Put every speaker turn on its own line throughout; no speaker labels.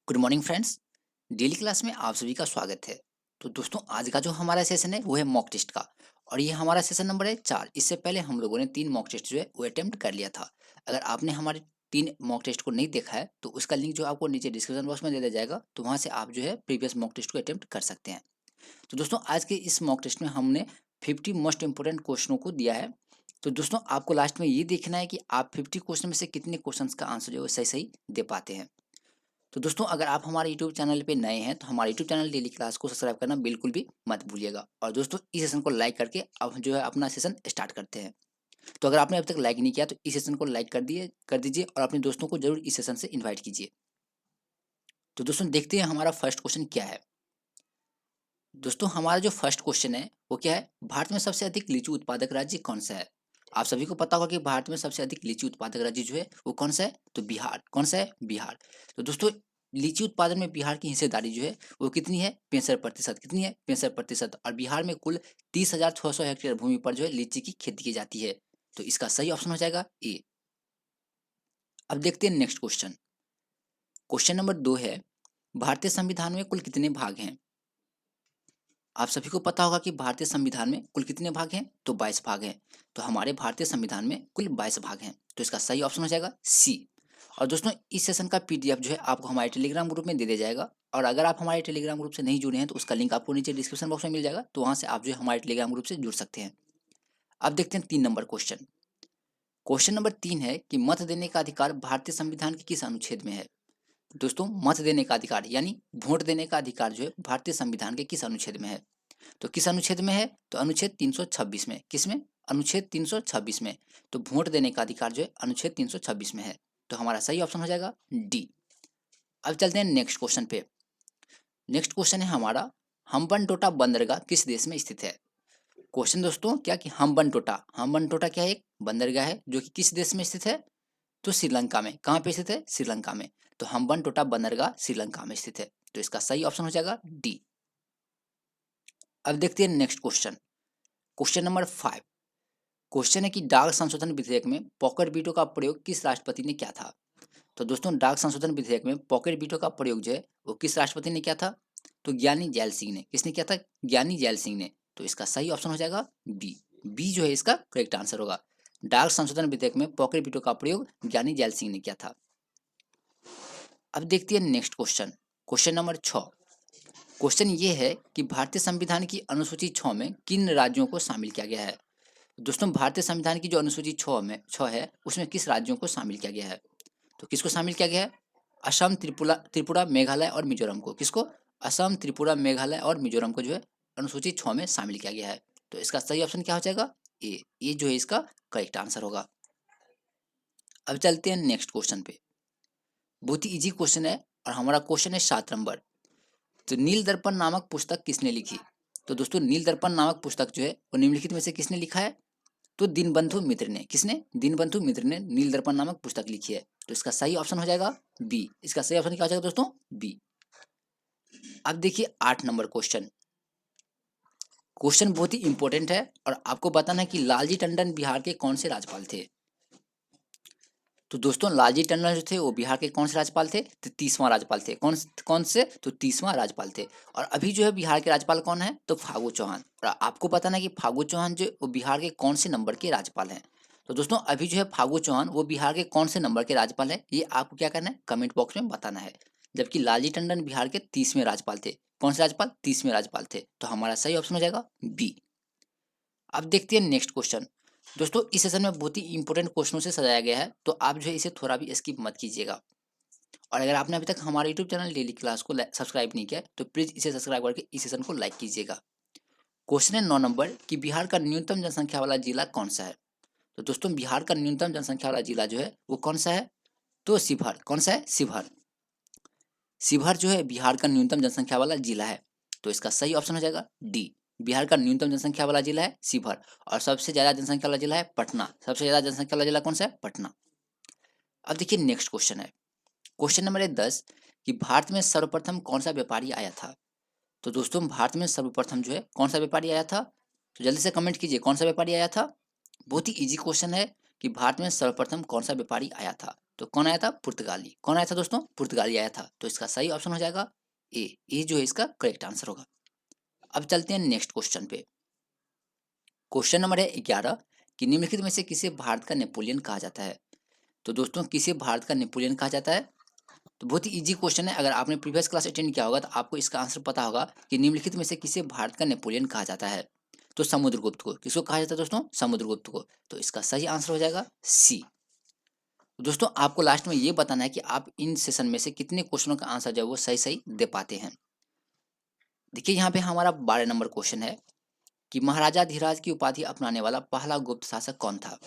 Good morning friends. Daily class में आप सभी का स्वागत है। तो दोस्तों, आज का जो हमारा सेशन है वो है मॉक टेस्ट का। और ये हमारा सेशन नंबर है 4। इससे पहले हम लोगों ने 3 मॉक टेस्ट जो है वो अटेम्प्ट कर लिया था। अगर आपने हमारे 3 मॉक टेस्ट को नहीं देखा है तो उसका लिंक जो आपको नीचे डिस्क्रिप्शन बॉक्स में दे दिया जाएगा, तो वहाँ से आप जो है प्रीवियस मॉक टेस्ट को अटेम्प्ट कर सकते हैं। तो दोस्तों, आज के इस मॉक टेस्ट में हमने 50 मोस्ट इंपोर्टेंट क्वेश्चनों को दिया है। तो दोस्तों, आपको लास्ट में ये देखना है कि आप 50 क्वेश्चन में से कितने क्वेश्चंस का आंसर जो है वो सही सही दे पाते हैं। तो दोस्तों, अगर आप हमारे यूट्यूब चैनल पे नए हैं तो हमारे यूट्यूब चैनल डेली क्लास को सब्सक्राइब करना बिल्कुल भी मत भूलिएगा। और दोस्तों, इस सेशन को लाइक करके अब जो है अपना सेशन स्टार्ट करते हैं। तो अगर आपने अभी तक लाइक नहीं किया तो इस सेशन को लाइक कर दीजिए और अपने दोस्तों को जरूर इस सेशन से इन्वाइट कीजिए। तो दोस्तों, देखते हैं हमारा फर्स्ट क्वेश्चन क्या है। दोस्तों, हमारा जो फर्स्ट क्वेश्चन है वो क्या है, भारत में सबसे अधिक लीची उत्पादक राज्य कौन सा है। आप सभी को पता होगा कि भारत में सबसे अधिक लीची उत्पादक राज्य जो है वो कौन सा है, तो बिहार। कौन सा है, बिहार। तो दोस्तों, लीची उत्पादन में बिहार की हिस्सेदारी जो है वो कितनी है, 65%। कितनी है, 65%। और बिहार में कुल 30,600 हेक्टेयर भूमि पर जो है लीची की खेती की जाती है। तो इसका सही ऑप्शन हो जाएगा ए। अब देखते हैं नेक्स्ट क्वेश्चन। क्वेश्चन नंबर 2 है, भारतीय संविधान में कुल कितने भाग हैं। आप सभी को पता होगा कि भारतीय संविधान में कुल कितने भाग हैं, तो 22 भाग हैं। तो हमारे भारतीय संविधान में कुल 22 भाग हैं, तो इसका सही ऑप्शन हो जाएगा सी। और दोस्तों, इस सेशन का पीडीएफ जो है आपको हमारे टेलीग्राम ग्रुप में दे दिया जाएगा। और अगर आप हमारे टेलीग्राम ग्रुप से नहीं जुड़े हैं तो उसका लिंक आपको नीचे डिस्क्रिप्शन बॉक्स में मिल जाएगा, तो वहाँ से आप जो है हमारे टेलीग्राम ग्रुप से जुड़ सकते हैं। अब देखते हैं 3 नंबर क्वेश्चन। क्वेश्चन नंबर 3 है कि मत देने का अधिकार भारतीय संविधान के किस अनुच्छेद में है। दोस्तों, मत देने का अधिकार यानी वोट देने का अधिकार जो है भारतीय संविधान के किस अनुच्छेद में है। तो किस अनुच्छेद में है, तो अनुच्छेद 326 में। किसमें, अनुच्छेद 326 में। तो वोट देने का अधिकार जो है अनुच्छेद 326 में है। तो हमारा सही ऑप्शन हो जाएगा डी। अब चलते हैं नेक्स्ट क्वेश्चन पे। नेक्स्ट क्वेश्चन है हमारा, हम्बनटोटा बंदरगाह किस देश में स्थित है। क्वेश्चन दोस्तों क्या कि हम्बनटोटा क्या है, एक बंदरगाह है जो कि किस देश में स्थित है, तो श्रीलंका में। कहाँ पे स्थित है, श्रीलंका में। तो हम्बनटोटा बंदरगाह श्रीलंका में स्थित है। तो इसका सही ऑप्शन हो जाएगा डी। अब देखते हैं next question. Question number 5। Question है कि डाक संशोधन विधेयक में पॉकेट वीटो का प्रयोग किस राष्ट्रपति ने किया था। तो दोस्तों, डाक संशोधन विधेयक में पॉकेट वीटो का प्रयोग जो है वो किस राष्ट्रपति ने किया था, तो ज्ञानी जैल सिंह ने। किसने किया था, ज्ञानी जैल सिंह ने। तो इसका सही ऑप्शन हो जाएगा बी। बी जो है इसका करेक्ट आंसर होगा। डाक संशोधन विधेयक में पॉकेट वीटो का प्रयोग ज्ञानी जैल सिंह ने किया था। अब देखते हैं next question. Question number 6। Question ये है कि भारतीय संविधान की अनुसूची 6 में किन राज्यों को शामिल किया गया है। दोस्तों, भारतीय संविधान की जो अनुसूची 6 है उसमें किस राज्यों को शामिल किया गया है। तो किसको शामिल किया गया है, असम, त्रिपुरा त्रिपुरा मेघालय और मिजोरम को। किसको, असम, त्रिपुरा, मेघालय और मिजोरम को जो है अनुसूची 6 में शामिल किया गया है। तो इसका सही ऑप्शन क्या हो जाएगा, ए। ये जो है इसका करेक्ट आंसर होगा। अब चलते हैं नेक्स्ट क्वेश्चन पे। बहुत ही इजी क्वेश्चन है और हमारा क्वेश्चन है 7 नंबर। तो नील दर्पण नामक पुस्तक किसने लिखी। तो दोस्तों, नील दर्पण नामक पुस्तक जो है वो निम्नलिखित में से किसने लिखा है, तो दीनबंधु मित्र ने। किसने, दीनबंधु मित्र ने नील दर्पण नामक पुस्तक लिखी है। तो इसका सही ऑप्शन हो जाएगा बी। इसका सही ऑप्शन क्या हो जाएगा दोस्तों, बी। अब देखिए 8 नंबर क्वेश्चन। क्वेश्चन बहुत ही इंपॉर्टेंट है और आपको बताना है कि लालजी टंडन बिहार के कौन से राज्यपाल थे। तो दोस्तों, लालजी टंडन जो थे वो बिहार के कौन से राज्यपाल थे, तो 30वां राज्यपाल थे। कौन कौन से, तो 30वां राज्यपाल थे। और अभी जो है बिहार के राज्यपाल कौन है, तो फागू चौहान। और आपको बताना है कि फागू चौहान जो वो बिहार के कौन से नंबर के राज्यपाल हैं। तो दोस्तों, अभी जो है फागू चौहान वो बिहार के कौन से नंबर के राज्यपाल है, ये आपको क्या करना है, कमेंट बॉक्स में बताना है। जबकि लालजी टंडन बिहार के 30वें राज्यपाल थे। कौन से राज्यपाल, 30वें राज्यपाल थे। तो हमारा सही ऑप्शन हो जाएगा बी। अब देखते हैं नेक्स्ट क्वेश्चन। दोस्तों, इस सेशन में बहुत ही इंपॉर्टेंट क्वेश्चनों से सजाया गया है, तो आप जो है इसे थोड़ा भी स्किप मत कीजिएगा। और अगर आपने अभी तक हमारे यूट्यूब चैनल डेली क्लास को सब्सक्राइब नहीं किया है, तो प्लीज़ इसे सब्सक्राइब करके इस सेशन को लाइक कीजिएगा। क्वेश्चन है 9 नंबर कि बिहार का न्यूनतम जनसंख्या वाला जिला कौन सा है। तो दोस्तों, बिहार का न्यूनतम जनसंख्या वाला जिला जो है वो कौन सा है, तो शिवहर। कौन सा है, शिवहर। शिवहर जो है बिहार का न्यूनतम जनसंख्या वाला जिला है। तो इसका सही ऑप्शन हो जाएगा डी। बिहार का न्यूनतम जनसंख्या वाला जिला है शिवहर। और सबसे ज्यादा जनसंख्या वाला जिला है पटना। सबसे ज्यादा जनसंख्या वाला जिला कौन सा है, पटना। अब देखिए नेक्स्ट क्वेश्चन है। क्वेश्चन नंबर है 10 कि भारत में सर्वप्रथम कौन सा व्यापारी आया था। तो दोस्तों, भारत में सर्वप्रथम जो है कौन सा व्यापारी आया था, तो जल्दी से कमेंट कीजिए कौन सा व्यापारी आया था। बहुत ही इजी क्वेश्चन है कि भारत में सर्वप्रथम कौन सा व्यापारी आया था। तो कौन आया था? पुर्तगाली। कौन आया था दोस्तों? पुर्तगाली आया था। तो इसका सही ऑप्शन हो जाएगा ए जो है इसका करेक्ट आंसर होगा। अब चलते हैं नेक्स्ट क्वेश्चन पे। क्वेश्चन नंबर है 11 कि निम्नलिखित में से किसे भारत का नेपोलियन कहा जाता है? तो दोस्तों किसे भारत का नेपोलियन कहा जाता है? तो बहुत ही ईजी क्वेश्चन है। अगर आपने प्रीवियस क्लास अटेंड किया होगा तो आपको इसका आंसर पता होगा कि निम्नलिखित में से किसे भारत का नेपोलियन कहा जाता है? तो समुद्रगुप्त को। किसको कहा जाता है दोस्तों? समुद्रगुप्त को। तो इसका सही आंसर हो जाएगा सी। दोस्तों आपको लास्ट में ये बताना है कि आप इन सेशन में से कितने क्वेश्चनों का आंसर जो है वो सही सही दे पाते हैं। देखिए यहाँ पे हमारा 12 नंबर क्वेश्चन है कि महाराजा धीराज की उपाधि अपनाने वाला पहला गुप्त शासक कौन था?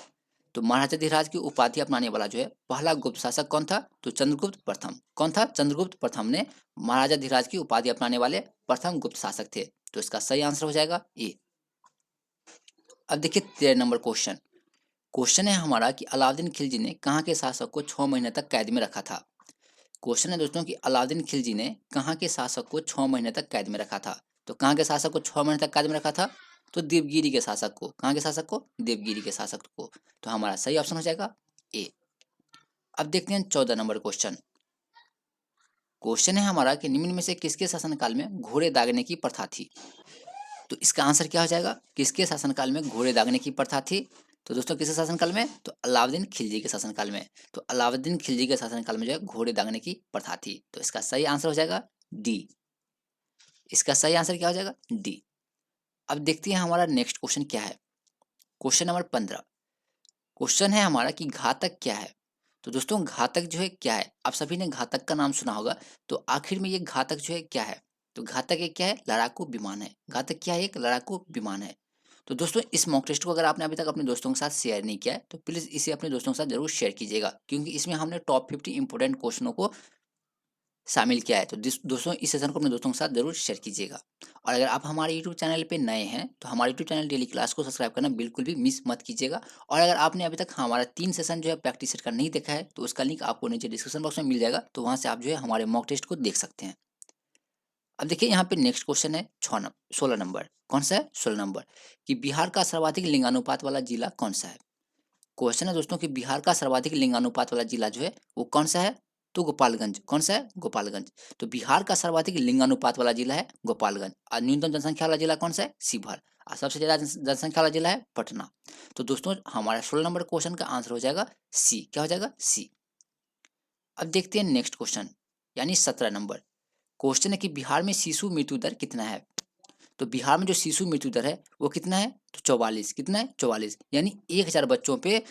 तो महाराजा धीराज की उपाधि अपनाने वाला जो है पहला गुप्त शासक कौन था? तो चंद्रगुप्त प्रथम। कौन था? चंद्रगुप्त प्रथम ने महाराजा धीराज की उपाधि अपनाने वाले प्रथम गुप्त शासक थे। तो इसका सही आंसर हो जाएगा ए। अब देखिए 13 नंबर क्वेश्चन। क्वेश्चन है हमारा कि अलाउद्दीन खिलजी ने कहाँ के शासक को 6 महीने तक कैद में रखा था? क्वेश्चन है दोस्तों कि अलाउद्दीन खिलजी ने कहाँ के शासक को 6 महीने तक कैद में रखा था? तो कहाँ के शासक को 6 महीने तक कैद में रखा था? तो देवगिरी के शासक को। कहाँ के शासक को? देवगिरी के शासक को। तो हमारा सही ऑप्शन हो जाएगा ए। अब देखते हैं 14 नंबर क्वेश्चन। क्वेश्चन है हमारा कि निम्न में से किसके शासनकाल में घोड़े दागने की प्रथा थी? तो इसका आंसर क्या हो जाएगा? किसके शासनकाल में घोड़े दागने की प्रथा थी? तो दोस्तों किसके शासनकाल में? तो अलाउद्दीन खिलजी के शासनकाल में। तो अलाउद्दीन खिलजी के शासनकाल में जो है घोड़े दागने की प्रथा थी। तो इसका सही आंसर हो जाएगा डी। इसका सही आंसर क्या हो जाएगा? डी। अब देखते हैं हमारा नेक्स्ट क्वेश्चन क्या है। Question number 15। क्वेश्चन है हमारा कि घातक क्या है? तो दोस्तों घातक जो है क्या है? आप सभी ने घातक का नाम सुना होगा। तो आखिर में ये घातक जो है क्या है? तो घातक एक क्या है? लड़ाकू विमान है। घातक क्या है? एक लड़ाकू विमान है। तो दोस्तों इस मॉक टेस्ट को अगर आपने अभी तक अपने दोस्तों के साथ शेयर नहीं किया है तो प्लीज़ इसे अपने दोस्तों के साथ जरूर शेयर कीजिएगा, क्योंकि इसमें हमने टॉप 50 इंपोर्टेंट क्वेश्चनों को शामिल किया है। तो दोस्तों इस सेशन को अपने दोस्तों के साथ जरूर शेयर कीजिएगा। और अगर आप हमारे यूट्यूब चैनल पे नए हैं तो हमारे यूट्यूब चैनल डेली क्लास को सब्सक्राइब करना बिल्कुल भी मिस मत कीजिएगा। और अगर आपने अभी तक हमारा 3 सेशन जो है प्रैक्टिस सेट का नहीं देखा है तो उसका लिंक आपको नीचे डिस्क्रिप्शन बॉक्स में मिल जाएगा, तो वहाँ से आप जो है हमारे मॉक टेस्ट को देख सकते हैं। अब देखिए यहाँ पे नेक्स्ट क्वेश्चन है 16 नंबर। कौन सा है? 16 नंबर कि बिहार का सर्वाधिक लिंगानुपात वाला जिला कौन सा है? क्वेश्चन है दोस्तों कि बिहार का सर्वाधिक लिंगानुपात वाला जिला जो है वो कौन सा है? तो गोपालगंज। कौन सा है? गोपालगंज। तो बिहार का सर्वाधिक लिंगानुपात वाला जिला है गोपालगंज। और न्यूनतम जनसंख्या वाला जिला कौन सा है? शिवहर। और सबसे ज्यादा जनसंख्या वाला जिला है पटना। तो दोस्तों हमारा 16 नंबर क्वेश्चन का आंसर हो जाएगा सी। क्या हो जाएगा? सी। अब देखते हैं नेक्स्ट क्वेश्चन यानी 17 नंबर। क्वेश्चन है कि बिहार में शिशु मृत्यु दर कितना है? तो बिहार में जो शिशु मृत्यु दर है वो कितना है? तो 44। कितना है? 44। यानी 1000 बच्चों पे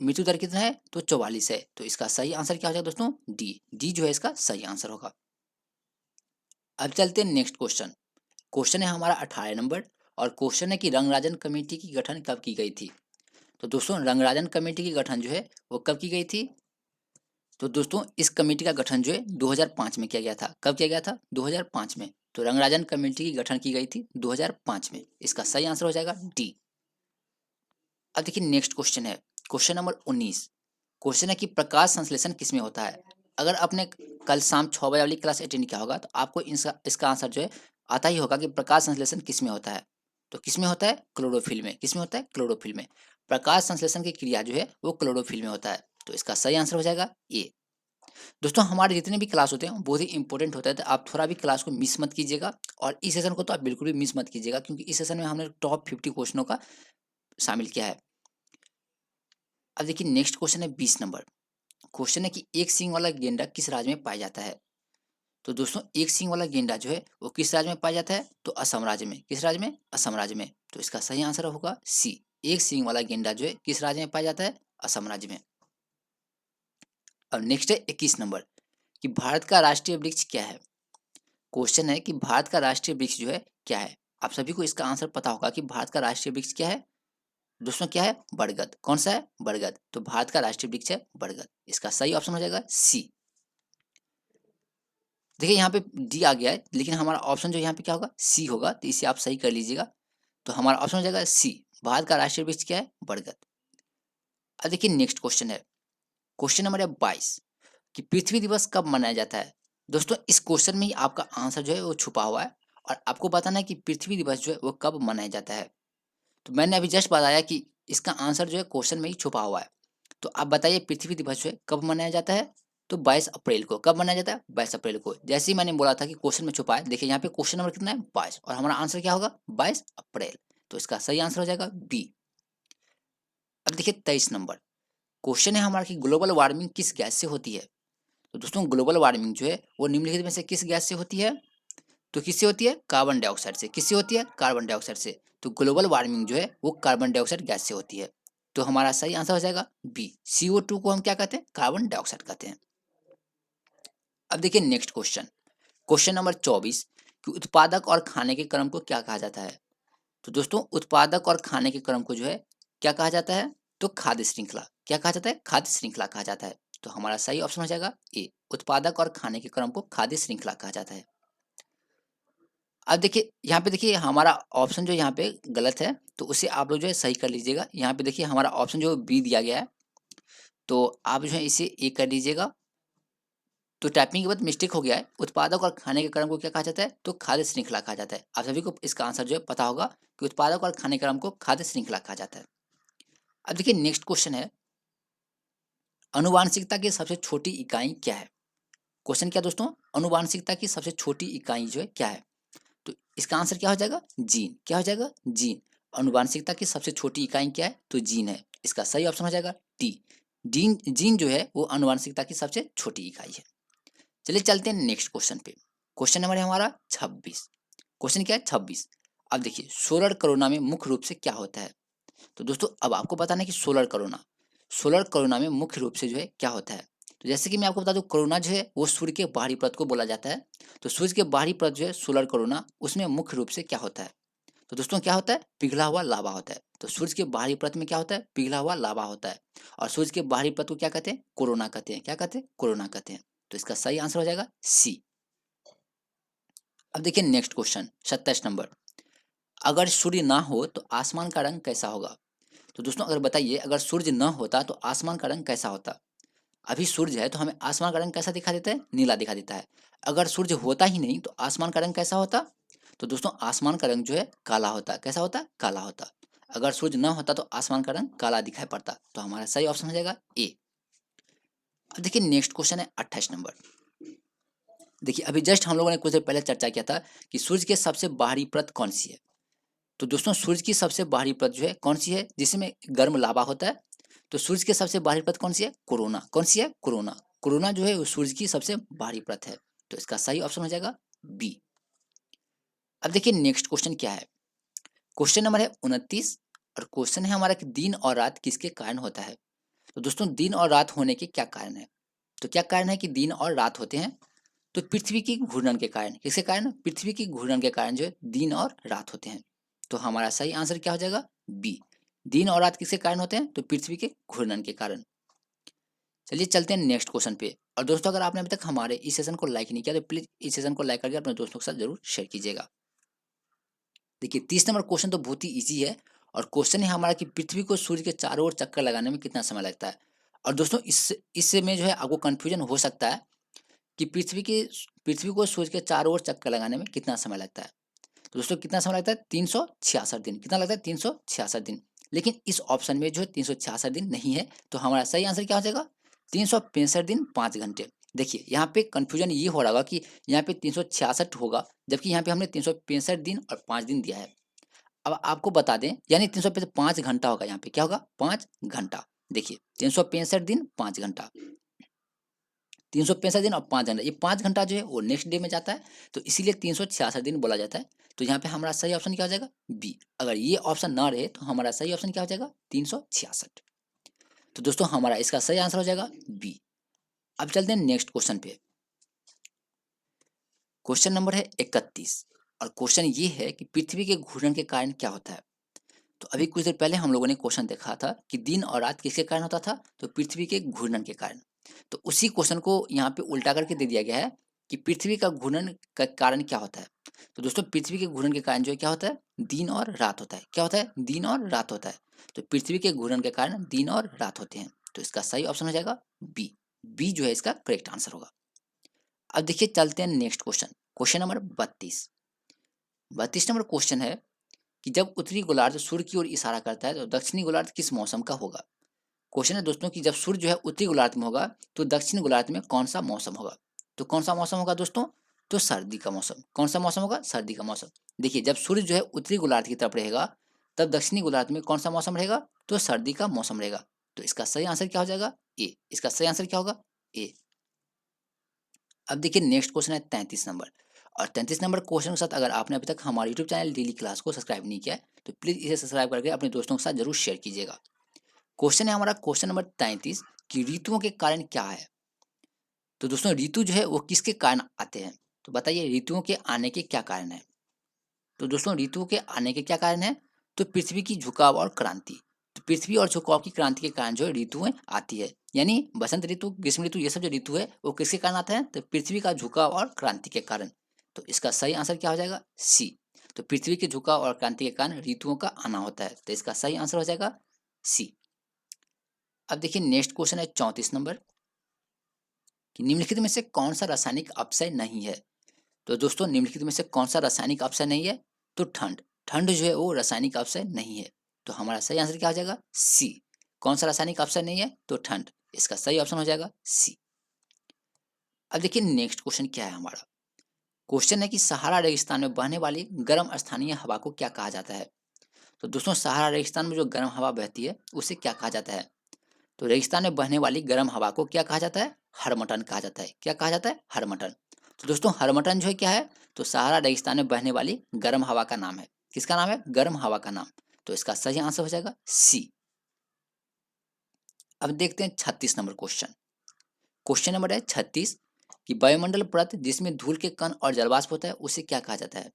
मृत्यु दर कितना है? तो 44 है। तो इसका सही आंसर क्या हो जाएगा दोस्तों? डी। डी जो है इसका सही आंसर होगा। अब चलते हैं नेक्स्ट क्वेश्चन। क्वेश्चन है हमारा 18 नंबर और क्वेश्चन है कि रंगराजन कमेटी की गठन कब की गई थी? तो दोस्तों रंगराजन कमेटी की गठन जो है वो कब की गई थी? तो दोस्तों इस कमेटी का गठन जो है 2005 में किया गया था। कब किया गया था? 2005 में। तो रंगराजन कमेटी की गठन की गई थी 2005 में। इसका सही आंसर हो जाएगा डी। अब देखिए नेक्स्ट क्वेश्चन है क्वेश्चन नंबर 19। क्वेश्चन है कि प्रकाश संश्लेषण किसमें होता है? अगर आपने कल शाम 6 बजे वाली क्लास अटेंड किया होगा तो आपको इसका आंसर जो है आता ही होगा कि प्रकाश संश्लेषण किसमें होता है। तो किसमें होता है? क्लोरोफिल में। किसमें होता है? क्लोरोफिल में। प्रकाश संश्लेषण की क्रिया जो है वो क्लोरोफिल में होता है। तो इसका सही आंसर हो जाएगा ए। दोस्तों हमारे जितने भी क्लास होते हैं बहुत ही इंपॉर्टेंट होता है, तो आप थोड़ा भी क्लास को मिस मत कीजिएगा। और इस सेशन को तो आप बिल्कुल भी मिस मत कीजिएगा, क्योंकि इस सेशन में हमने टॉप 50 क्वेश्चनों का शामिल किया है। अब देखिए नेक्स्ट क्वेश्चन है 20 नंबर। क्वेश्चन है कि एक सींग वाला गेंडा किस राज्य में पाया जाता है? तो दोस्तों एक सींग वाला गेंडा जो है वो किस राज्य में पाया जाता है? तो असम राज्य में। किस राज्य में? असम राज्य में। तो इसका सही आंसर होगा सी। एक सींग वाला गेंडा जो है किस राज्य में पाया जाता है? असम राज्य में। और नेक्स्ट है 21 नंबर कि भारत का राष्ट्रीय वृक्ष क्या है? क्वेश्चन है कि भारत का राष्ट्रीय वृक्ष जो है क्या है? आप सभी को इसका आंसर पता होगा कि भारत का राष्ट्रीय वृक्ष क्या है? दोस्तों क्या है? बरगद। कौन सा है? बरगद। तो भारत का राष्ट्रीय वृक्ष है बरगद। इसका सही ऑप्शन हो जाएगा सी। देखिए यहाँ पे डी आ गया है, लेकिन हमारा ऑप्शन जो यहाँ पे क्या होगा? सी होगा। तो इसे आप सही कर लीजिएगा। तो हमारा ऑप्शन हो जाएगा सी। भारत का राष्ट्रीय वृक्ष क्या है? बरगद। अब देखिए नेक्स्ट क्वेश्चन है क्वेश्चन नंबर है 22 कि पृथ्वी दिवस कब मनाया जाता है? दोस्तों इस क्वेश्चन में ही आपका आंसर जो है वो छुपा हुआ है, और आपको बताना है कि पृथ्वी दिवस जो है वो कब मनाया जाता है। तो मैंने अभी जस्ट बताया कि इसका आंसर जो है क्वेश्चन में ही छुपा हुआ है। तो आप बताइए पृथ्वी दिवस जो है कब मनाया जाता है? तो 22 अप्रैल को। कब मनाया जाता है? 22 अप्रैल को। जैसे ही मैंने बोला था कि क्वेश्चन में छुपा है, देखिए यहाँ पे क्वेश्चन नंबर कितना है? 22 और हमारा आंसर क्या होगा? 22 अप्रैल। तो इसका सही आंसर हो जाएगा बी। अब देखिए 23 नंबर क्वेश्चन है हमारा कि ग्लोबल वार्मिंग किस गैस से होती है? तो दोस्तों ग्लोबल वार्मिंग जो है वो निम्नलिखित में से किस गैस से होती है? तो किससे होती है? कार्बन डाइऑक्साइड से। किससे होती है? कार्बन डाइऑक्साइड से। तो ग्लोबल वार्मिंग जो है वो कार्बन डाइऑक्साइड गैस से होती है। तो हमारा सही आंसर हो जाएगा बी। CO2 को हम क्या कहते हैं? कार्बन डाइऑक्साइड कहते हैं। अब देखिए नेक्स्ट क्वेश्चन, क्वेश्चन नंबर 24 कि उत्पादक और खाने के क्रम को क्या कहा जाता है? तो दोस्तों उत्पादक और खाने के क्रम को जो है क्या कहा जाता है? तो खाद्य श्रृंखला। क्या कहा जाता है? खाद्य श्रृंखला कहा जाता है। तो हमारा सही ऑप्शन हो जाएगा ए। उत्पादक और खाने के क्रम को खाद्य श्रृंखला कहा जाता है। अब देखिए यहाँ पे देखिए हमारा ऑप्शन जो यहाँ पे गलत है, तो उसे आप लोग जो है सही कर लीजिएगा। यहाँ पे देखिए हमारा ऑप्शन जो बी दिया गया है, तो आप जो है इसे ए कर लीजिएगा। तो टाइपिंग के बाद मिस्टेक हो गया है। उत्पादक और खाने के क्रम को क्या कहा जाता है? तो खाद्य श्रृंखला कहा जाता है। आप सभी को इसका आंसर जो है पता होगा कि उत्पादक और खाने के क्रम को खाद्य श्रृंखला कहा जाता है। अब देखिए नेक्स्ट क्वेश्चन है, अनुवांशिकता की सबसे छोटी इकाई क्या है? क्वेश्चन क्या दोस्तों? अनुवांशिकता की सबसे छोटी इकाई जो है क्या है? तो इसका आंसर क्या हो जाएगा? जीन। क्या हो जाएगा? जीन। अनुवांशिकता की सबसे छोटी इकाई क्या है? तो जीन है। इसका सही ऑप्शन हो जाएगा टी। जीन जीन जो है वो अनुवांशिकता की सबसे छोटी इकाई है। चलिए चलते हैं नेक्स्ट क्वेश्चन पे। क्वेश्चन नंबर है हमारा 26। क्वेश्चन क्या है? 26। अब देखिए सोलर कोरोना में मुख्य रूप से क्या होता है? तो दोस्तों अब आपको बताना है कि सोलर कोरोना में मुख्य रूप से जो है क्या होता है? तो जैसे कि मैं आपको बता दूं, कोरोना जो है वो सूर्य के बाहरी परत को बोला जाता है। तो सूर्य के बाहरी परत जो है सोलर कोरोना, उसमें मुख्य रूप से क्या होता है? तो दोस्तों क्या होता है? पिघला हुआ लावा होता है। तो सूर्य के बाहरी परत में क्या होता है? पिघला हुआ लावा होता है। और सूर्य के बाहरी परत को क्या कहते हैं? कोरोना कहते हैं। क्या कहते हैं? कोरोना कहते हैं। तो इसका सही आंसर हो जाएगा सी। अब देखिए नेक्स्ट क्वेश्चन 27 नंबर, अगर सूर्य ना हो तो आसमान का रंग कैसा होगा? तो दोस्तों अगर बताइए, अगर सूर्य न होता तो आसमान का रंग कैसा होता? अभी सूर्य है तो हमें आसमान का रंग कैसा दिखा देता है? नीला दिखा देता है। अगर सूर्य होता ही नहीं तो आसमान का रंग कैसा होता? तो दोस्तों आसमान का रंग जो है काला होता। कैसा होता? काला होता। अगर सूर्य न होता तो आसमान का रंग काला दिखाई पड़ता। तो हमारा सही ऑप्शन हो जाएगा ए। अब देखिए नेक्स्ट क्वेश्चन है 28 नंबर। देखिए अभी जस्ट हम लोगों ने कुछ देर पहले चर्चा किया था कि सूर्य के सबसे बाहरी परत कौन सी है? तो दोस्तों सूर्य की सबसे बाहरी परत जो है कौन सी है? जिसमें गर्म लावा होता है। तो सूर्य की सबसे बाहरी परत कौन सी है? कोरोना। कौन सी है? कोरोना। कोरोना जो है वो सूर्य की सबसे बाहरी परत है। तो इसका सही ऑप्शन हो जाएगा बी। अब देखिए नेक्स्ट क्वेश्चन क्या है। क्वेश्चन नंबर है 29 और क्वेश्चन है हमारा कि दिन और रात किसके कारण होता है? तो दोस्तों दिन और रात होने के क्या कारण है? तो क्या कारण है कि दिन और रात होते हैं? तो पृथ्वी की घूर्णन के कारण। किसके कारण? पृथ्वी की घूर्णन के कारण जो है दिन और रात होते हैं। तो हमारा सही आंसर क्या हो जाएगा? बी। दिन और रात किसके कारण होते हैं? तो पृथ्वी के घूर्णन के कारण। चलिए चलते हैं नेक्स्ट क्वेश्चन पे। और दोस्तों अगर आपने अभी तक हमारे इस सेशन को लाइक नहीं किया तो प्लीज इस सेशन को लाइक करके अपने दोस्तों के साथ जरूर शेयर कीजिएगा। देखिए 30 नंबर क्वेश्चन तो बहुत ही इजी है और क्वेश्चन है हमारा कि पृथ्वी को सूर्य के चारों ओर चक्कर लगाने में कितना समय लगता है? और दोस्तों इससे में जो है आपको कंफ्यूजन हो सकता है कि पृथ्वी को सूर्य के चारों ओर चक्कर लगाने में कितना समय लगता है? तो दोस्तों कितना समय लगता है? 366 दिन। कितना लगता है? 366 दिन। लेकिन इस ऑप्शन में जो है 366 दिन नहीं है। तो हमारा सही आंसर क्या हो जाएगा? 365 दिन 5 घंटे। देखिए यहाँ पे कंफ्यूजन ये हो रहा होगा कि यहाँ पे 366 होगा, जबकि यहाँ पे हमने 365 दिन और 5 दिन दिया है। अब आपको बता दें, यानी 365 घंटा होगा। यहाँ पे क्या होगा? 5 घंटा। देखिए 365 दिन 5 घंटा, 365 दिन और 5 घंटा, ये 5 घंटा जो है वो नेक्स्ट डे में जाता है। तो इसीलिए 366 दिन बोला जाता है। तो यहाँ पे हमारा सही ऑप्शन क्या हो जाएगा? बी। अगर ये ऑप्शन ना रहे तो हमारा सही ऑप्शन क्या हो जाएगा? 366। तो दोस्तों हमारा इसका सही आंसर हो जाएगा बी। अब चलते हैं नेक्स्ट क्वेश्चन पे। क्वेश्चन नंबर है 31 और क्वेश्चन ये है कि पृथ्वी के घूर्णन के कारण क्या होता है? तो अभी कुछ देर पहले हम लोगों ने क्वेश्चन देखा था कि दिन और रात किसके कारण होता था? तो पृथ्वी के घूर्णन के कारण। तो उसी क्वेश्चन को यहाँ पे उल्टा करके दे दिया गया है कि पृथ्वी का घूर्णन का कारण क्या होता है? तो दोस्तों पृथ्वी के घूर्णन के कारण जो है क्या होता है? दिन और रात होता है। क्या होता है? दिन और रात होता है। तो पृथ्वी के घूर्णन के कारण दिन और रात होते हैं। तो इसका सही ऑप्शन हो जाएगा बी। बी जो है इसका करेक्ट आंसर होगा। अब देखिए चलते हैं next question, question number 32। 32 number question है कि जब उत्तरी गोलार्ध सूर्य की ओर इशारा करता है तो दक्षिणी गोलार्ध किस मौसम का होगा? क्वेश्चन है दोस्तों कि जब सूर्य जो है उत्तरी गोलार्ध में होगा तो दक्षिण गोलार्ध में कौन सा मौसम होगा? तो कौन सा मौसम होगा दोस्तों? तो सर्दी का मौसम। कौन सा मौसम होगा? सर्दी का मौसम। देखिए, जब सूर्य जो है उत्तरी गोलार्ध की तरफ रहेगा तब दक्षिणी गोलार्ध में कौन सा मौसम रहेगा? तो सर्दी का मौसम रहेगा। तो इसका सही आंसर क्या हो जाएगा? ए। इसका सही आंसर क्या होगा? ए। अब देखिए नेक्स्ट क्वेश्चन है 33 नंबर। और 33 नंबर क्वेश्चन के साथ अगर आपने अभी तक हमारे यूट्यूब चैनल डेली क्लास को सब्सक्राइब नहीं किया है तो प्लीज़ इसे सब्सक्राइब करके अपने दोस्तों के साथ जरूर शेयर कीजिएगा। क्वेश्चन है हमारा क्वेश्चन नंबर 33 कि ऋतुओं के कारण क्या है? तो दोस्तों ऋतु जो है वो किसके कारण आते हैं? तो बताइए ऋतुओं के आने के क्या कारण है? तो दोस्तों ऋतुओं के आने के क्या कारण है? तो पृथ्वी की झुकाव और क्रांति। तो पृथ्वी और झुकाव की क्रांति के कारण जो है ऋतुएं आती है। यानी बसंत ऋतु, ग्रीष्म ऋतु, ये सब जो ऋतु है वो किसके कारण आता है? तो पृथ्वी का झुकाव और क्रांति के कारण। तो इसका सही आंसर क्या हो जाएगा? सी। तो पृथ्वी के झुकाव और क्रांति के कारण ऋतुओं का आना होता है। तो इसका सही आंसर हो जाएगा सी। अब देखिए नेक्स्ट क्वेश्चन है 34 नंबर कि निम्नलिखित में से कौन सा रासायनिक अपचय नहीं है? तो दोस्तों निम्नलिखित में से कौन सा रासायनिक अपचय नहीं है? तो ठंड। ठंड जो है वो रासायनिक अपचय नहीं है। तो हमारा सही आंसर क्या हो जाएगा? सी। कौन सा रासायनिक अपचय नहीं है? तो ठंड। इसका सही ऑप्शन हो जाएगा सी। अब देखिए नेक्स्ट क्वेश्चन क्या है हमारा। क्वेश्चन है कि सहारा रेगिस्तान में बहने वाली गर्म स्थानीय हवा को क्या कहा जाता है? तो दोस्तों सहारा रेगिस्तान में जो गर्म हवा बहती है उसे क्या कहा जाता है? तो रेगिस्तान में बहने वाली गर्म हवा को क्या कहा जाता है? हरमटन कहा जाता है। क्या कहा जाता है? हरमटन। तो दोस्तों हरमटन जो है क्या है? तो सहारा रेगिस्तान में बहने वाली गर्म हवा का नाम है। किसका नाम है? गर्म हवा का नाम। तो इसका सही आंसर हो जाएगा सी। अब देखते हैं 36 नंबर क्वेश्चन। क्वेश्चन नंबर है 36 कि वायुमंडल परत जिसमें धूल के कण और जलवाष्प होता है उसे क्या कहा जाता है?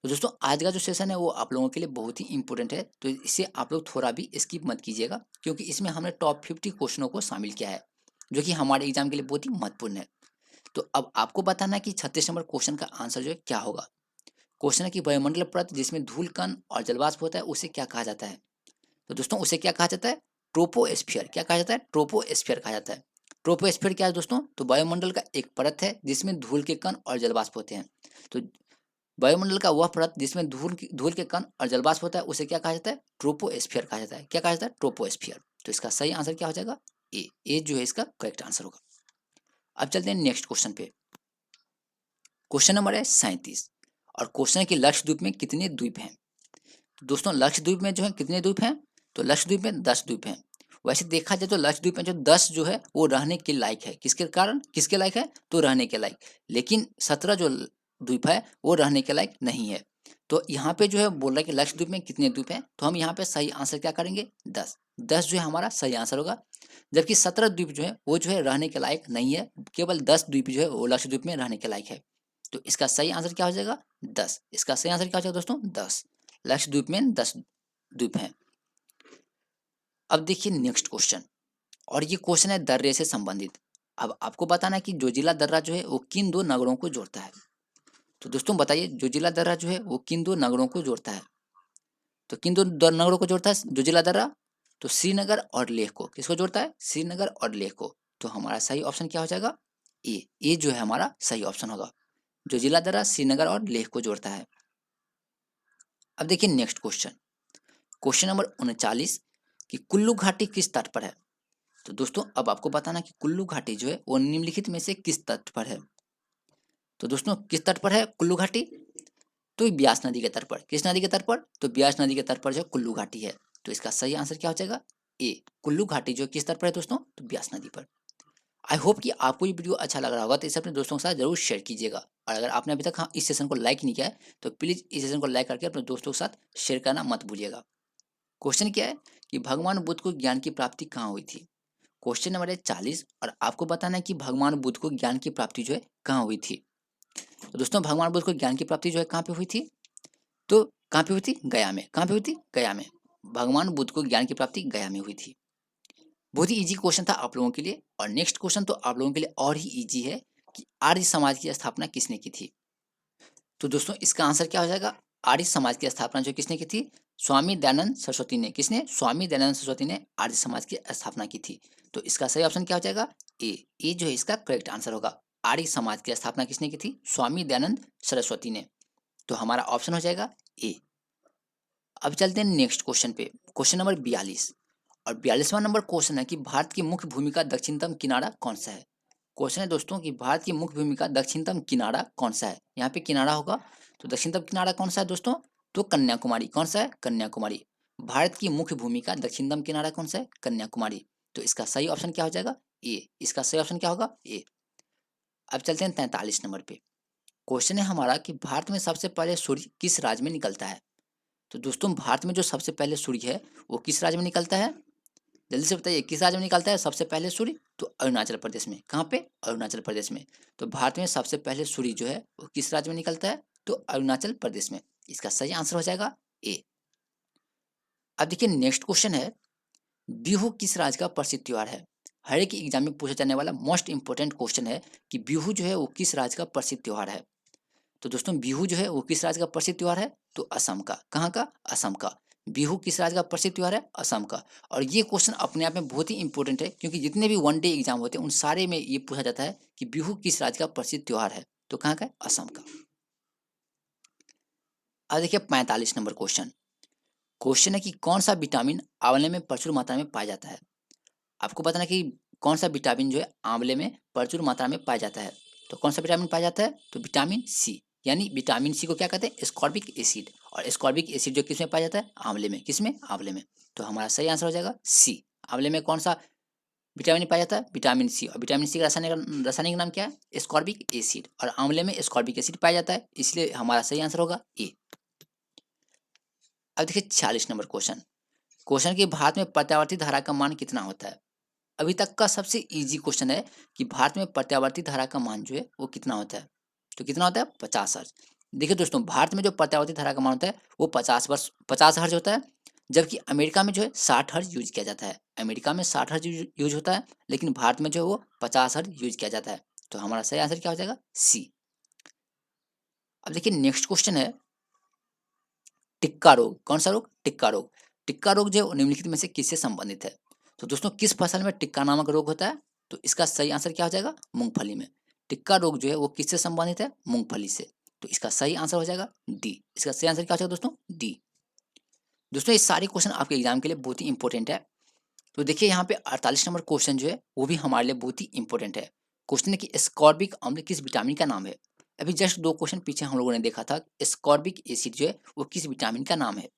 तो दोस्तों आज का जो सेशन है वो आप लोगों के लिए बहुत ही इंपॉर्टेंट है, तो इसे आप लोग थोड़ा भी स्किप मत कीजिएगा क्योंकि इसमें हमने टॉप 50 क्वेश्चनों को शामिल किया है जो कि हमारे एग्जाम के लिए बहुत ही महत्वपूर्ण है। तो अब आपको बताना है कि 36 नंबर क्वेश्चन का आंसर जो है क्या होगा। क्वेश्चन है कि वायुमंडल परत जिसमें धूल कण और जलवाष्प होता है उसे क्या कहा जाता है? तो दोस्तों उसे क्या कहा जाता है? ट्रोपोस्फियर। क्या कहा जाता है? ट्रोपोस्फियर कहा जाता है। ट्रोपोस्फियर क्या है दोस्तों? तो वायुमंडल का एक परत है जिसमें धूल के कण और जलवाष्प होते हैं। तो वायुमंडल का वह परत जिसमें धूल के कण और जलवाष्प होता है उसे क्या कहा जाता है? ट्रोपोस्फियर कहा जाता है। क्या कहा जाता है? ट्रोपोस्फियर। तो इसका सही आंसर क्या हो जाएगा? ए। ए जो है इसका करेक्ट आंसर होगा। अब चलते हैं नेक्स्ट क्वेश्चन पे। क्वेश्चन नंबर है 37 और क्वेश्चन है कि लक्षद्वीप में कितने द्वीप हैं? तो दोस्तों लक्षद्वीप में जो है कितने द्वीप हैं? तो लक्षद्वीप में 10 द्वीप हैं। वैसे देखा जाए तो लक्षद्वीप में जो 10 जो है वो रहने के लायक है। किसके कारण? किसके लायक है? तो रहने के लायक। लेकिन 17 जो द्वीप है वो रहने के लायक नहीं है। तो यहाँ पे जो है बोल रहा है कि लक्षद्वीप में कितने द्वीप हैं, तो हम यहाँ पे सही आंसर क्या करेंगे? 10। 10 जो है हमारा सही आंसर होगा। जबकि 17 द्वीप जो है वो जो है रहने के लायक नहीं है। केवल 10 द्वीप जो है वो लक्षद्वीप में रहने के लायक है। तो इसका सही आंसर क्या हो जाएगा? 10। इसका सही आंसर क्या हो जाएगा दोस्तों? 10। लक्षद्वीप में 10 द्वीप हैं। अब देखिए नेक्स्ट क्वेश्चन, और ये क्वेश्चन है दर्रे से संबंधित। अब आपको बताना है कि जोजिला दर्रा जो है वो किन दो नगरों को जोड़ता है? तो दोस्तों बताइए जोजिला दर्रा जो है वो किन दो नगरों को जोड़ता है? तो किन दो नगरों को जोड़ता है जोजिला दर्रा? तो श्रीनगर और लेह को। किसको जोड़ता है? श्रीनगर और लेह को। तो हमारा सही ऑप्शन क्या हो जाएगा? ए। ए जो है हमारा सही ऑप्शन होगा। जोजिला दर्रा श्रीनगर और लेह को जोड़ता है। अब देखिए नेक्स्ट क्वेश्चन। क्वेश्चन नंबर 39 कि कुल्लू घाटी किस तट पर है? तो दोस्तों अब आपको बताना कि कुल्लू घाटी जो है वो निम्नलिखित में से किस तट पर है? तो दोस्तों किस तट पर है कुल्लू घाटी? तो ब्यास नदी के तट पर। किस नदी के तट पर? तो ब्यास नदी के तट पर जो है कुल्लू घाटी है। तो इसका सही आंसर क्या हो जाएगा? ए। कुल्लू घाटी जो किस तट पर है दोस्तों? तो ब्यास नदी पर। आई होप कि आपको ये वीडियो अच्छा लग रहा होगा, तो इसे अपने दोस्तों के साथ जरूर शेयर कीजिएगा। और अगर आपने अभी तक हाँ इस सेशन को लाइक नहीं किया है तो प्लीज इस सेशन को लाइक करके अपने दोस्तों के साथ शेयर करना मत भूलिएगा। क्वेश्चन क्या है कि भगवान बुद्ध को ज्ञान की प्राप्ति कहाँ हुई थी? क्वेश्चन नंबर है 40 और आपको बताना है कि भगवान बुद्ध को ज्ञान की प्राप्ति जो है कहाँ हुई थी? तो दोस्तों भगवान बुद्ध को ज्ञान की प्राप्ति जो है कहाँ पे हुई थी? तो कहाँ पे हुई थी? गया में। कहाँ पे हुई थी? गया में। भगवान बुद्ध को ज्ञान की प्राप्ति गया में हुई थी। बहुत ही इजी क्वेश्चन था आप लोगों के लिए। और नेक्स्ट क्वेश्चन तो आप लोगों के लिए और ही इजी है कि आर्य समाज की स्थापना किसने की थी? तो दोस्तों इसका आंसर क्या हो जाएगा? आर्य समाज की स्थापना जो किसने की थी? स्वामी दयानंद सरस्वती ने। किसने? स्वामी दयानंद सरस्वती ने आर्य समाज की स्थापना की थी। तो इसका सही ऑप्शन क्या हो जाएगा? ए। ए जो है इसका करेक्ट आंसर होगा। आर्य समाज की स्थापना किसने की थी? स्वामी दयानंद सरस्वती ने। तो हमारा ऑप्शन हो जाएगा ए। अब चलते हैं नेक्स्ट क्वेश्चन पे। क्वेश्चन नंबर 42 और 42वां नंबर क्वेश्चन है कि भारत की मुख्य भूमि का दक्षिणतम किनारा कौन सा है। क्वेश्चन है दोस्तों कि भारत की मुख्य भूमि का दक्षिणतम किनारा कौन सा है। यहाँ पे किनारा होगा, तो दक्षिणतम किनारा कौन सा है दोस्तों, तो कन्याकुमारी। कौन सा है, कन्याकुमारी। भारत की मुख्य भूमि का दक्षिणतम किनारा कौन सा है, कन्याकुमारी। तो इसका सही ऑप्शन क्या हो जाएगा, ए। इसका सही ऑप्शन क्या होगा, ए। अब चलते हैं 43 नंबर पे। क्वेश्चन है हमारा कि भारत में सबसे पहले सूर्य किस राज्य में निकलता है। तो दोस्तों भारत में जो सबसे पहले सूर्य है वो किस राज्य में निकलता है, जल्दी से बताइए किस राज्य में निकलता है सबसे पहले सूर्य, तो अरुणाचल प्रदेश में। कहाँ पे, अरुणाचल प्रदेश में। तो भारत में सबसे पहले सूर्य जो है वो किस राज्य में निकलता है, तो अरुणाचल प्रदेश में। इसका सही आंसर हो जाएगा ए। अब देखिए नेक्स्ट क्वेश्चन है, बिहू किस राज्य का प्रसिद्ध त्योहार है। हर एक एग्जाम में पूछा जाने वाला मोस्ट इंपोर्टेंट क्वेश्चन है कि बिहू जो है वो किस राज्य का प्रसिद्ध त्योहार है। तो दोस्तों बिहू जो है वो किस राज्य का प्रसिद्ध त्योहार है, तो असम का। कहाँ का, असम का। बिहू किस राज्य का प्रसिद्ध त्योहार है, असम का। और ये क्वेश्चन अपने आप में बहुत ही इंपॉर्टेंट है, क्योंकि जितने भी वन डे एग्जाम होते हैं उन सारे में ये पूछा जाता है कि बिहू किस राज्य का प्रसिद्ध त्योहार है, तो कहाँ का है, असम का। अब देखिए 45 नंबर क्वेश्चन। क्वेश्चन है कि कौन सा विटामिन आंवले में प्रचुर मात्रा में पाया जाता है। आपको बताना है कि कौन सा विटामिन जो है आंवले में प्रचुर मात्रा में पाया जाता है। तो कौन सा विटामिन पाया जाता है, तो विटामिन सी। यानी विटामिन सी को क्या कहते हैं, एस्कॉर्बिक एसिड। और एस्कॉर्बिक एसिड जो किसमें पाया जाता है, आंवले में। किसमें, आंवले में। तो हमारा सही आंसर हो जाएगा सी। आंवले में कौन सा विटामिन पाया जाता है, विटामिन सी। और विटामिन सी का रासायनिक नाम क्या है, एस्कॉर्बिक एसिड। और आंवले में एस्कॉर्बिक एसिड पाया जाता है, इसलिए हमारा सही आंसर होगा ए। अब देखिए 46 नंबर क्वेश्चन। क्वेश्चन कि भारत में प्रत्यावर्ती धारा का मान कितना होता है। अभी तक का सबसे इजी क्वेश्चन है कि भारत में प्रत्यावर्ती धारा का मान जो है वो कितना होता है। तो कितना होता है, 50 हर्ज। देखिए दोस्तों भारत में जो प्रत्यावर्ती धारा का मान होता है वो 50 हर्ज होता है। जबकि अमेरिका में जो है 60 हर्ज यूज किया जाता है। अमेरिका में 60 हर्ज यूज होता है, लेकिन भारत में जो है वो 50 हर्ज यूज किया जाता है। तो हमारा सही आंसर क्या हो जाएगा, सी। अब देखिए नेक्स्ट क्वेश्चन है, टिक्का रोग। कौन सा रोग, टिक्का रोग। टिक्का रोग जो है निम्नलिखित में से किससे संबंधित है। तो दोस्तों किस फसल में टिक्का नामक रोग होता है। तो इसका सही आंसर क्या हो जाएगा, मूंगफली में। टिक्का रोग जो है वो किससे संबंधित है, मूंगफली से। तो इसका सही आंसर हो जाएगा डी। इसका सही आंसर क्या हो जाएगा दोस्तों, डी। दोस्तों ये सारे क्वेश्चन आपके एग्जाम के लिए बहुत ही इंपॉर्टेंट है। तो देखिए यहाँ पे 48 नंबर क्वेश्चन जो है वो भी हमारे लिए बहुत ही इंपॉर्टेंट है। क्वेश्चन है कि एस्कॉर्बिक अम्ल किस विटामिन का नाम है। अभी जस्ट दो क्वेश्चन पीछे हम लोगों ने देखा था, एस्कॉर्बिक एसिड जो है वो किस विटामिन का नाम है।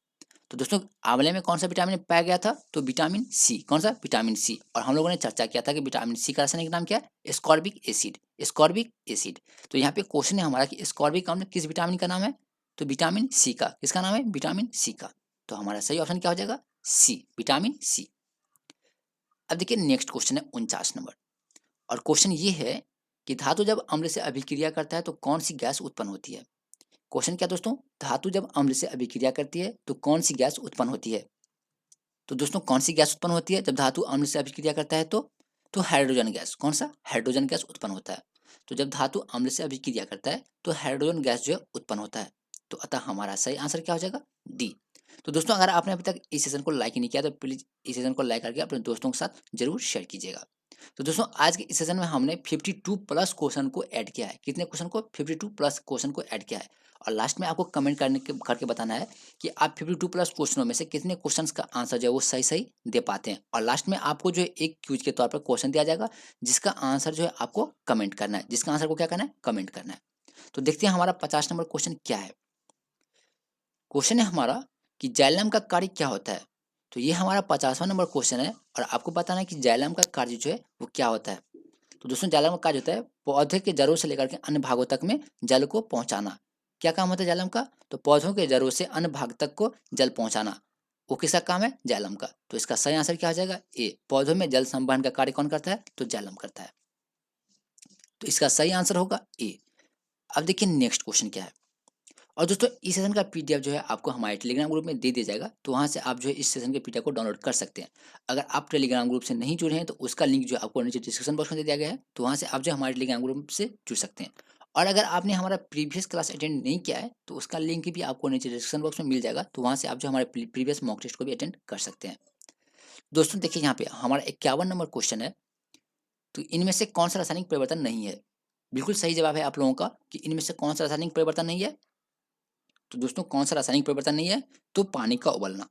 तो दोस्तों आंवले में कौन सा विटामिन पाया गया था, तो विटामिन सी। कौन सा, विटामिन सी। और हम लोगों ने चर्चा किया था कि विटामिन सी का रासायनिक नाम क्या है, एस्कॉर्बिक एसिड। Ascorbic acid. तो यहाँ पे क्वेश्चन है हमारा कि एस्कॉर्बिक अम्ल किस विटामिन का नाम है, तो विटामिन सी का। किसका नाम है, विटामिन सी का। तो हमारा सही ऑप्शन क्या हो जाएगा, सी, विटामिन सी। अब देखिए नेक्स्ट क्वेश्चन है 49 नंबर। और क्वेश्चन ये है कि धातु जब अम्ल से अभिक्रिया करता है तो कौन सी गैस उत्पन्न होती है। क्वेश्चन क्या दोस्तों, धातु जब अम्ल से अभिक्रिया करती है तो कौन सी गैस उत्पन्न होती है। तो दोस्तों कौन सी गैस उत्पन्न होती है जब धातु अम्ल से अभिक्रिया करता है, तो हाइड्रोजन गैस। कौन सा, हाइड्रोजन गैस उत्पन्न होता है। तो जब धातु अम्ल से अभिक्रिया करता है तो हाइड्रोजन गैस जो है उत्पन्न होता है। तो अतः हमारा सही आंसर क्या हो जाएगा, डी। तो दोस्तों अगर आपने अभी तक इस सेशन को लाइक नहीं किया तो प्लीज इस सेशन को लाइक करके अपने दोस्तों के साथ जरूर शेयर कीजिएगा। तो दोस्तों आज के इस सेशन में हमने 52 प्लस क्वेश्चन को ऐड किया है। कितने क्वेश्चन को, 52 प्लस क्वेश्चन को ऐड किया है। और लास्ट में आपको कमेंट करके बताना है कि आप 52 प्लस क्वेश्चनों में से कितने क्वेश्चंस का आंसर जो है वो सही सही दे पाते हैं। और लास्ट में आपको जो है एक क्यूज के तौर पर क्वेश्चन दिया जाएगा, जिसका आंसर जो है आपको कमेंट करना है। जिसका आंसर को क्या करना है, कमेंट करना है। तो देखते हैं हमारा 50 नंबर क्वेश्चन क्या है। क्वेश्चन है हमारा कि जाइलम का कार्य क्या होता है। तो ये हमारा 50वां नंबर क्वेश्चन है और आपको बताना है कि जाइलम का कार्य जो है वो क्या होता है। तो दोस्तों जाइलम का कार्य होता है पौधे के जड़ों से लेकर के अन्य भागों तक में जल को पहुंचाना। क्या काम होता है जाइलम का, तो पौधों के जड़ों से अन्य भाग तक को जल पहुंचाना। वो किसका काम है, जाइलम का। तो इसका सही आंसर क्या हो जाएगा, ए। पौधों में जल संवहन का कार्य कौन करता है, तो जाइलम करता है। तो इसका सही आंसर होगा ए। अब देखिए नेक्स्ट क्वेश्चन क्या है। और दोस्तों इस सेशन का पीडीएफ जो है आपको हमारे टेलीग्राम ग्रुप में दे दिया जाएगा, तो वहाँ से आप जो है इस सेशन के पीडीएफ को डाउनलोड कर सकते हैं। अगर आप टेलीग्राम ग्रुप से नहीं जुड़े हैं तो उसका लिंक जो है आपको नीचे डिस्क्रिप्शन बॉक्स में दे दिया गया है, तो वहाँ से आप जो हमारे टेलीग्राम ग्रुप से जुड़ सकते हैं। और अगर आपने हमारा प्रीवियस क्लास अटेंड नहीं किया है तो उसका लिंक भी आपको नीचे डिस्क्रिप्शन बॉक्स में मिल जाएगा, तो वहाँ से आप जो हमारे प्रीवियस मॉक टेस्ट को भी अटेंड कर सकते हैं। दोस्तों देखिए यहाँ पे हमारा 51 नंबर क्वेश्चन है, तो इनमें से कौन सा रासायनिक परिवर्तन नहीं है। बिल्कुल सही जवाब है आप लोगों का कि इनमें से कौन सा रासायनिक परिवर्तन नहीं है। तो दोस्तों कौन सा रासायनिक परिवर्तन नहीं है, तो पानी का उबलना।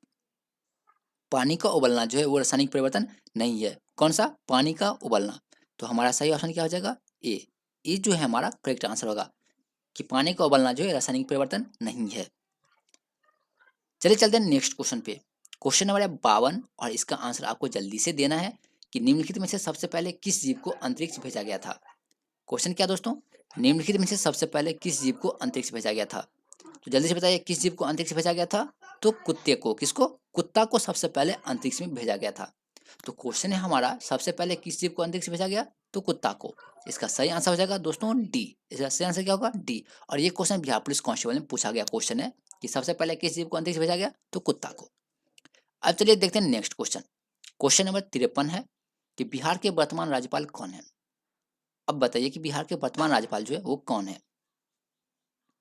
पानी का उबलना जो है वो रासायनिक परिवर्तन नहीं है। कौन सा? पानी का उबलना। तो हमारा सही ऑप्शन क्या हो जाएगा? ए। ये जो है हमारा करेक्ट आंसर होगा कि पानी का उबलना जो है रासायनिक परिवर्तन नहीं है। चलिए चलते हैं नेक्स्ट क्वेश्चन पे। क्वेश्चन नंबर है 52 और इसका आंसर आपको जल्दी से देना है कि निम्नलिखित में से सबसे पहले किस जीव को अंतरिक्ष भेजा गया था। क्वेश्चन क्या दोस्तों? निम्नलिखित में से सबसे पहले किस जीव को अंतरिक्ष भेजा गया था? तो जल्दी से बताइए किस जीव को अंतरिक्ष भेजा गया था? तो कुत्ते को। किसको? कुत्ता को सबसे पहले अंतरिक्ष में भेजा गया था। तो क्वेश्चन है हमारा सबसे पहले किस जीव को अंतरिक्ष भेजा गया? तो कुत्ता को। इसका सही आंसर हो जाएगा दोस्तों डी। इसका सही आंसर क्या होगा? डी। और ये क्वेश्चन बिहार पुलिस कांस्टेबल में पूछा गया क्वेश्चन है कि सबसे पहले किस जीव को अंतरिक्ष भेजा गया? तो कुत्ता को। अब चलिए देखते हैं नेक्स्ट क्वेश्चन। क्वेश्चन नंबर 53 है कि बिहार के वर्तमान राज्यपाल कौन है? अब बताइए कि बिहार के वर्तमान राज्यपाल जो है वो कौन है?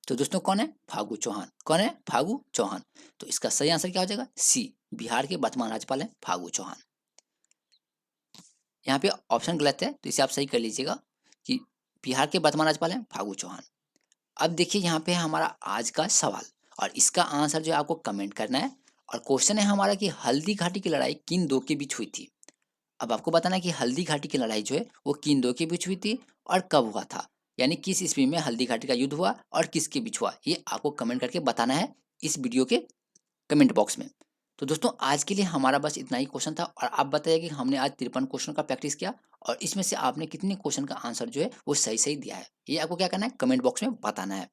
तो दोस्तों कौन है? फागू चौहान। कौन है? फागू चौहान। तो इसका सही आंसर क्या हो जाएगा? सी। बिहार के वर्तमान राज्यपाल है फागू चौहान। यहाँ पे ऑप्शन गलत है तो इसे आप सही कर लीजिएगा कि बिहार के वर्तमान राज्यपाल हैं फागू चौहान। अब देखिए यहाँ पे हमारा आज का सवाल और इसका आंसर जो है आपको कमेंट करना है। और क्वेश्चन है हमारा कि हल्दी घाटी की लड़ाई किन दो के बीच हुई थी? अब आपको बताना है कि हल्दी घाटी की लड़ाई जो है वो किन दो के बीच हुई थी और कब हुआ था, यानी किस ईस्वी में हल्दी घाटी का युद्ध हुआ और किसके बीच हुआ, ये आपको कमेंट करके बताना है इस वीडियो के कमेंट बॉक्स में। तो दोस्तों आज के लिए हमारा बस इतना ही क्वेश्चन था और आप बताइए कि हमने आज 53 क्वेश्चन का प्रैक्टिस किया और इसमें से आपने कितने क्वेश्चन का आंसर जो है वो सही सही दिया है, ये आपको क्या करना है कमेंट बॉक्स में बताना है।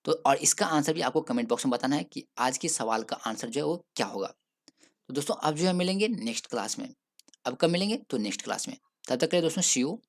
तो और इसका आंसर भी आपको कमेंट बॉक्स में बताना है कि आज के सवाल का आंसर जो है वो क्या होगा। तो दोस्तों अब जो है मिलेंगे नेक्स्ट क्लास में। अब कब मिलेंगे? तो नेक्स्ट क्लास में। तब तक के लिए दोस्तों सी यू।